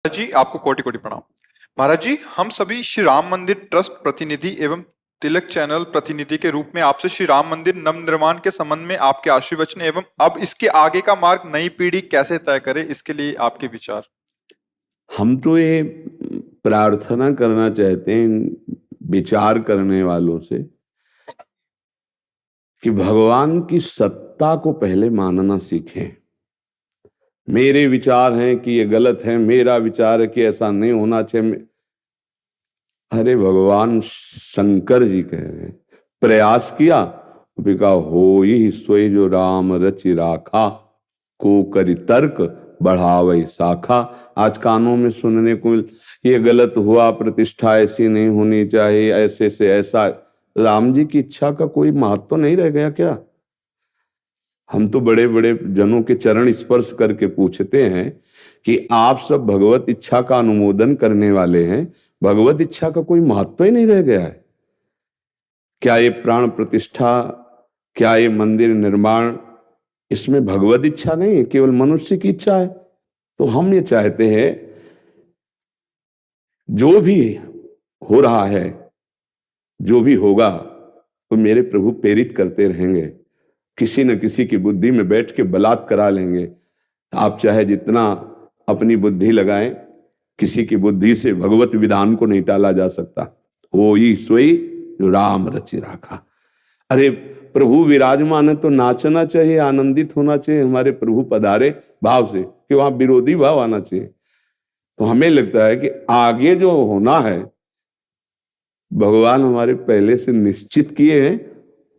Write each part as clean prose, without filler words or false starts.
महाराज जी आपको कोटि कोटि प्रणाम। महाराज जी, हम सभी श्री राम मंदिर ट्रस्ट प्रतिनिधि एवं तिलक चैनल प्रतिनिधि के रूप में आपसे श्री राम मंदिर नवनिर्माण के संबंध में आपके आशीर्वचन एवं अब इसके आगे का मार्ग नई पीढ़ी कैसे तय करे, इसके लिए आपके विचार। हम तो ये प्रार्थना करना चाहते हैं विचार करने वालों से कि भगवान की सत्ता को पहले मानना सीखें। मेरे विचार हैं कि ये गलत है, मेरा विचार है कि ऐसा नहीं होना चाहिए। अरे भगवान शंकर जी कह रहे हैं, प्रयास किया बिका हो ही सोई जो राम रचि राखा, को करी तर्क बढ़ावई शाखा। आज कानों में सुनने को ये गलत हुआ, प्रतिष्ठा ऐसी नहीं होनी चाहिए, ऐसे से ऐसा। राम जी की इच्छा का कोई महत्व तो नहीं रह गया क्या? हम तो बड़े बड़े जनों के चरण स्पर्श करके पूछते हैं कि आप सब भगवत इच्छा का अनुमोदन करने वाले हैं, भगवत इच्छा का कोई महत्व ही नहीं रह गया है क्या? ये प्राण प्रतिष्ठा, क्या ये मंदिर निर्माण, इसमें भगवत इच्छा नहीं है, केवल मनुष्य की इच्छा है। तो हम ये चाहते हैं जो भी हो रहा है, जो भी होगा, तो मेरे प्रभु प्रेरित करते रहेंगे, किसी न किसी की बुद्धि में बैठ के बलात् करा लेंगे। आप चाहे जितना अपनी बुद्धि लगाएं, किसी की बुद्धि से भगवत विधान को नहीं टाला जा सकता। वो ही सोई जो राम रचि राखा। अरे प्रभु विराजमान है तो नाचना चाहिए, आनंदित होना चाहिए, हमारे प्रभु पधारे भाव से, कि वहां विरोधी भाव आना चाहिए। तो हमें लगता है कि आगे जो होना है भगवान हमारे पहले से निश्चित किए हैं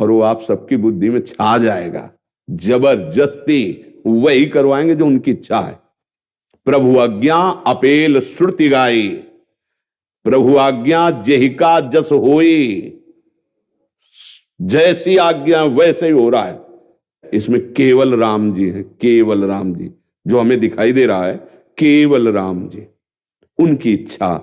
और वो आप सबकी बुद्धि में छा जाएगा। जबरदस्ती वही करवाएंगे जो उनकी इच्छा है। प्रभु आज्ञा अपेल श्रुति गाई, प्रभु आज्ञा जेहिका जस होई। जैसी आज्ञा वैसे ही हो रहा है। इसमें केवल राम जी हैं, केवल राम जी जो हमें दिखाई दे रहा है, केवल राम जी। उनकी इच्छा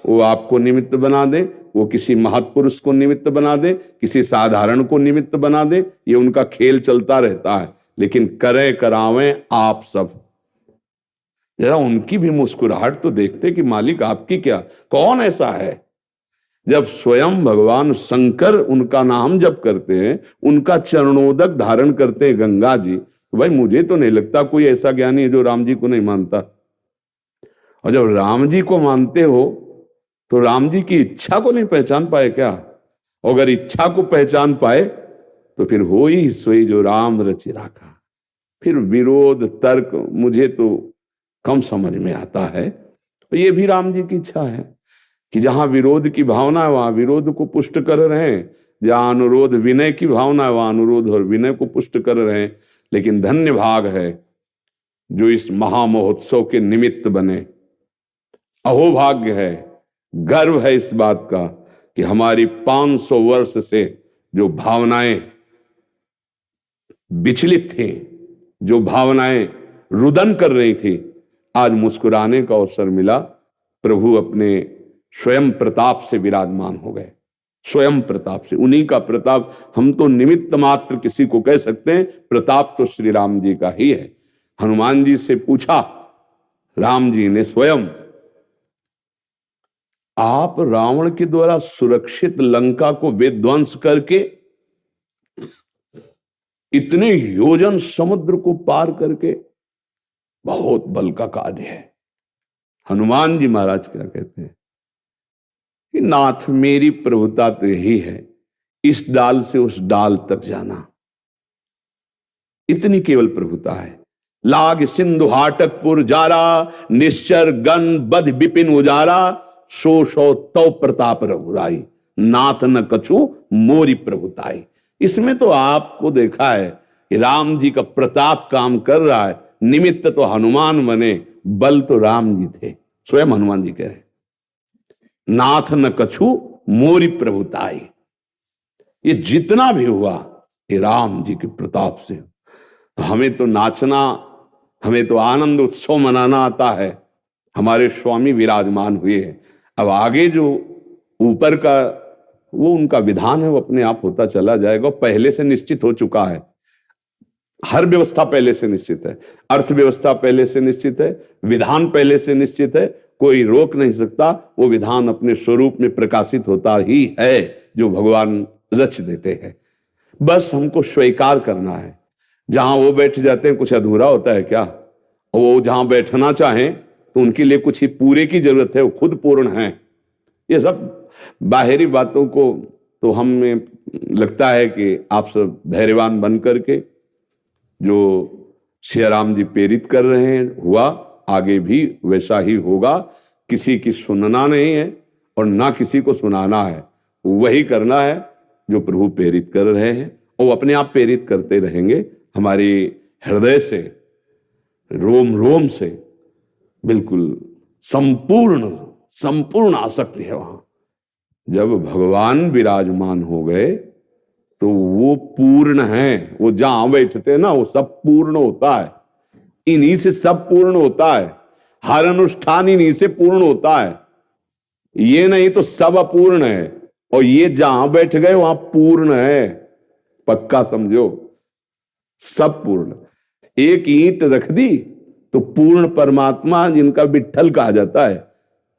वो आपको निमित्त बना दे, वो किसी महत्पुरुष को निमित्त बना दे, किसी साधारण को निमित्त बना दे, ये उनका खेल चलता रहता है। लेकिन करें करावें आप सब। जरा उनकी भी मुस्कुराहट तो देखते कि मालिक आपकी क्या, कौन ऐसा है? जब स्वयं भगवान शंकर उनका नाम जप करते हैं, उनका चरणोदक धारण करते हैं गंगा जी, तो भाई मुझे तो नहीं लगता कोई ऐसा ज्ञानी है जो राम जी को नहीं मानता। और जब राम जी को मानते हो तो राम जी की इच्छा को नहीं पहचान पाए क्या? अगर इच्छा को पहचान पाए तो फिर हो ही सोई जो राम रचि राखा। फिर विरोध तर्क मुझे तो कम समझ में आता है। तो ये भी राम जी की इच्छा है कि जहां विरोध की भावना है वहां विरोध को पुष्ट कर रहे हैं, जहां अनुरोध विनय की भावना है वहां अनुरोध और विनय को पुष्ट कर रहे हैं। लेकिन धन्य भाग है जो इस महामहोत्सव के निमित्त बने। अहोभाग्य है, गर्व है इस बात का कि हमारी 500 वर्ष से जो भावनाएं विचलित थी, जो भावनाएं रुदन कर रही थी, आज मुस्कुराने का अवसर मिला। प्रभु अपने स्वयं प्रताप से विराजमान हो गए, स्वयं प्रताप से। उन्हीं का प्रताप, हम तो निमित्त मात्र किसी को कह सकते हैं, प्रताप तो श्री राम जी का ही है। हनुमान जी से पूछा राम जी ने स्वयं, आप रावण के द्वारा सुरक्षित लंका को विध्वंस करके इतने योजन समुद्र को पार करके, बहुत बल का कार्य है। हनुमान जी महाराज क्या कहते हैं कि नाथ मेरी प्रभुता तो यही है, इस डाल से उस डाल तक जाना, इतनी केवल प्रभुता है। लाग सिंधु हाटकपुर जारा, निश्चर गण बध विपिन उजारा, सो सो तो प्रताप रघुराई, नाथ न कछु मोरी प्रभुताई। इसमें तो आपको देखा है कि राम जी का प्रताप काम कर रहा है। निमित्त तो हनुमान बने, बल तो राम जी थे। स्वयं हनुमान जी कह रहे नाथ न कछु मोरी प्रभुताई। ये जितना भी हुआ ये राम जी के प्रताप से। हमें तो नाचना, हमें तो आनंद उत्सव मनाना आता है। हमारे स्वामी विराजमान हुए हैं। अब आगे जो ऊपर का वो उनका विधान है, वो अपने आप होता चला जाएगा, पहले से निश्चित हो चुका है। हर व्यवस्था पहले से निश्चित है, अर्थव्यवस्था पहले से निश्चित है, विधान पहले से निश्चित है, कोई रोक नहीं सकता। वो विधान अपने स्वरूप में प्रकाशित होता ही है जो भगवान रच देते हैं। बस हमको स्वीकार करना है। जहां वो बैठ जाते हैं कुछ अधूरा होता है क्या? वो जहां बैठना चाहें तो उनके लिए कुछ ही पूरे की जरूरत है, वो खुद पूर्ण है। ये सब बाहरी बातों को तो हमें लगता है कि आप सब धैर्यवान बन करके जो श्री राम जी प्रेरित कर रहे हैं हुआ, आगे भी वैसा ही होगा। किसी की सुनना नहीं है और ना किसी को सुनाना है, वही करना है जो प्रभु प्रेरित कर रहे हैं, और अपने आप प्रेरित करते रहेंगे। हमारी हृदय से, रोम रोम से बिल्कुल संपूर्ण संपूर्ण आसक्ति है वहां। जब भगवान विराजमान हो गए तो वो पूर्ण है। वो जहां बैठते हैं ना वो सब पूर्ण होता है, इन्हीं से सब पूर्ण होता है। हर अनुष्ठान इन्हीं से पूर्ण होता है। ये नहीं तो सब अपूर्ण है, और ये जहां बैठ गए वहां पूर्ण है। पक्का समझो, सब पूर्ण। एक ईंट रख दी तो पूर्ण परमात्मा जिनका विट्ठल कहा जाता है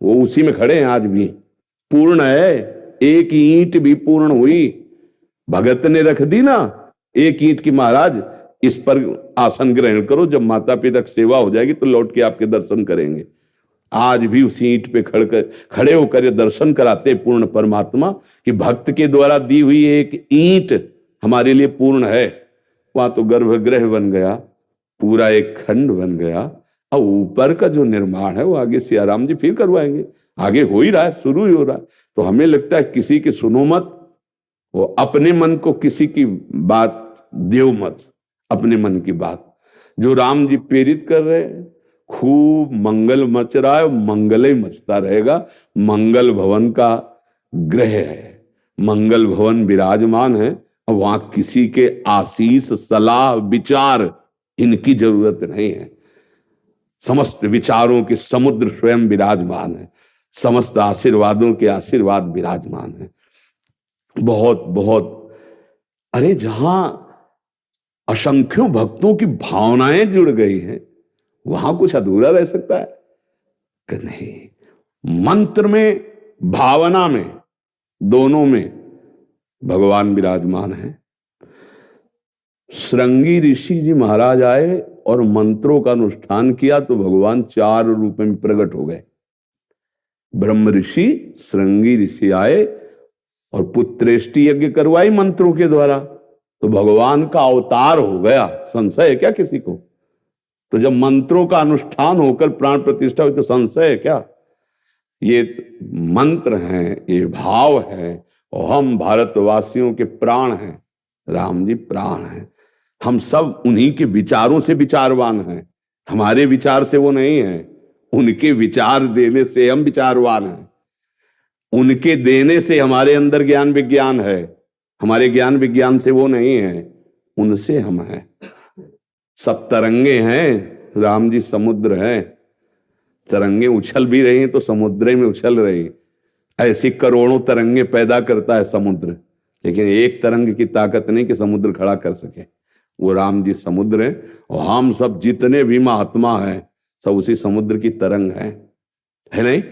वो उसी में खड़े हैं, आज भी पूर्ण है। एक ईंट भी पूर्ण हुई। भगत ने रख दी ना एक ईंट की, महाराज इस पर आसन ग्रहण करो, जब माता पिता की सेवा हो जाएगी तो लौट के आपके दर्शन करेंगे। आज भी उसी ईंट पे खड़े होकर ये दर्शन कराते हैं पूर्ण परमात्मा कि भक्त के द्वारा दी हुई एक ईंट हमारे लिए पूर्ण है। वहां तो गर्भगृह बन गया, पूरा एक खंड बन गया। और ऊपर का जो निर्माण है वो आगे सियाराम जी फिर करवाएंगे। आगे हो ही रहा है, शुरू ही हो रहा है। तो हमें लगता है किसी की सुनो मत, वो अपने मन को किसी की बात देव मत, अपने मन की बात। जो राम जी प्रेरित कर रहे हैं, खूब मंगल मच रहा है, मंगल ही मचता रहेगा। मंगल भवन का ग्रह है, मंगल भवन विराजमान है, और वहां किसी के आशीष, सलाह, विचार इनकी जरूरत नहीं है। समस्त विचारों के समुद्र स्वयं विराजमान है, समस्त आशीर्वादों के आशीर्वाद विराजमान है। बहुत बहुत, अरे जहां असंख्यों भक्तों की भावनाएं जुड़ गई हैं वहां कुछ अधूरा रह सकता है कि नहीं? मंत्र में, भावना में, दोनों में भगवान विराजमान है। श्रृंगी ऋषि जी महाराज आए और मंत्रों का अनुष्ठान किया तो भगवान 4 रूप में प्रकट हो गए। ब्रह्म ऋषि, श्रृंगी ऋषि आए और पुत्रेष्टि यज्ञ करवाई मंत्रों के द्वारा, तो भगवान का अवतार हो गया। संशय है क्या किसी को? तो जब मंत्रों का अनुष्ठान होकर प्राण प्रतिष्ठा हुई तो संशय है क्या? ये मंत्र हैं, ये भाव है, और हम भारतवासियों के प्राण हैं। राम जी प्राण हैं। हम सब उन्हीं के विचारों से विचारवान हैं, हमारे विचार से वो नहीं है। उनके विचार देने से हम विचारवान हैं, उनके देने से हमारे अंदर ज्ञान विज्ञान है, हमारे ज्ञान विज्ञान से वो नहीं है, उनसे हम हैं। सब तरंगे हैं, राम जी समुद्र हैं। तरंगे उछल भी रही हैं तो समुद्र में उछल रही। ऐसी करोड़ों तरंगे पैदा करता है समुद्र, लेकिन एक तरंग की ताकत नहीं कि समुद्र खड़ा कर सके। वो राम जी समुद्र हैं, और हम सब जितने भी महात्मा हैं सब उसी समुद्र की तरंग हैं, है नहीं?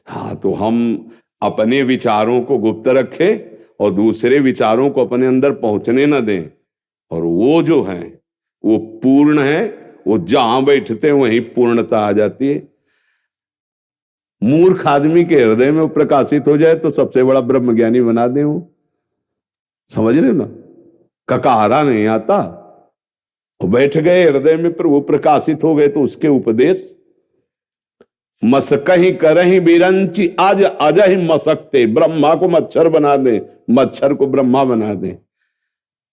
हाँ, तो हम अपने विचारों को गुप्त रखें और दूसरे विचारों को अपने अंदर पहुंचने न दें। और वो जो है वो पूर्ण है, वो जहां बैठते हैं वहीं पूर्णता आ जाती है। मूर्ख आदमी के हृदय में वो प्रकाशित हो जाए तो सबसे बड़ा ब्रह्मज्ञानी बना दे वो। समझ रहे हो ना? ककारा नहीं आता, वो बैठ गए हृदय में, पर वो प्रकाशित हो गए तो उसके उपदेश मसकही करही बिरंची आज अजहि मसकते। ब्रह्मा को मच्छर बना दे, मच्छर को ब्रह्मा बना दे।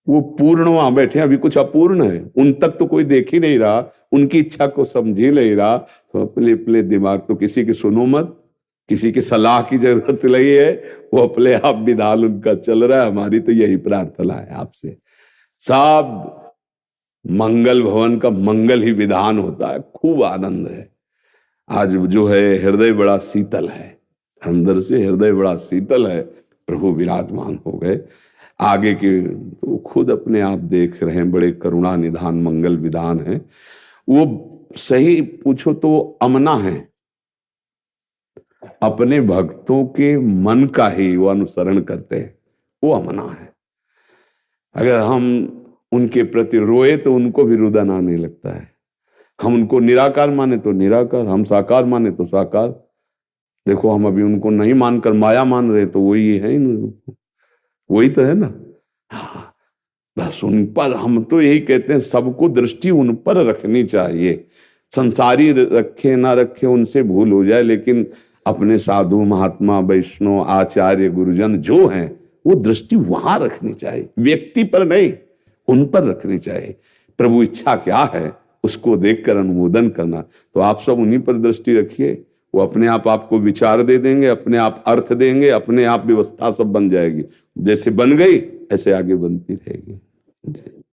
वो पूर्ण वहां बैठे, अभी कुछ अपूर्ण है, उन तक तो कोई देख ही नहीं रहा, उनकी इच्छा को समझ ही नहीं रहा। तो अपने अपने दिमाग, तो किसी की सुनो मत, किसी की सलाह की जरूरत नहीं है, वो अपने आप विधान उनका चल रहा है। हमारी तो यही प्रार्थना है आपसे, सब मंगल भवन का मंगल ही विधान होता है। खूब आनंद है। आज जो है हृदय बड़ा शीतल है, अंदर से हृदय बड़ा शीतल है। प्रभु विराजमान हो गए। आगे के तो खुद अपने आप देख रहे हैं, बड़े करुणा निधान मंगल विधान है। वो सही पूछो तो वो अमना है, अपने भक्तों के मन का ही वो अनुसरण करते हैं, वो अमना है। अगर हम उनके प्रति रोए तो उनको भी रुदन आने लगता है। हम उनको निराकार माने तो निराकार, हम साकार माने तो साकार। देखो हम अभी उनको नहीं मानकर माया मान रहे तो वही है, वही तो है ना। हाँ, बस उन पर हम तो यही कहते हैं, सबको दृष्टि उन पर रखनी चाहिए। संसारी रखे ना रखे उनसे भूल हो जाए, लेकिन अपने साधु महात्मा वैष्णव आचार्य गुरुजन जो हैं वो दृष्टि वहां रखनी चाहिए, व्यक्ति पर नहीं, उन पर रखनी चाहिए। प्रभु इच्छा क्या है उसको देखकर अनुमोदन करना। तो आप सब उन्हीं पर दृष्टि रखिए, वो अपने आप आपको विचार दे देंगे, अपने आप अर्थ देंगे, अपने आप व्यवस्था सब बन जाएगी। जैसे बन गई ऐसे आगे बनती रहेगी।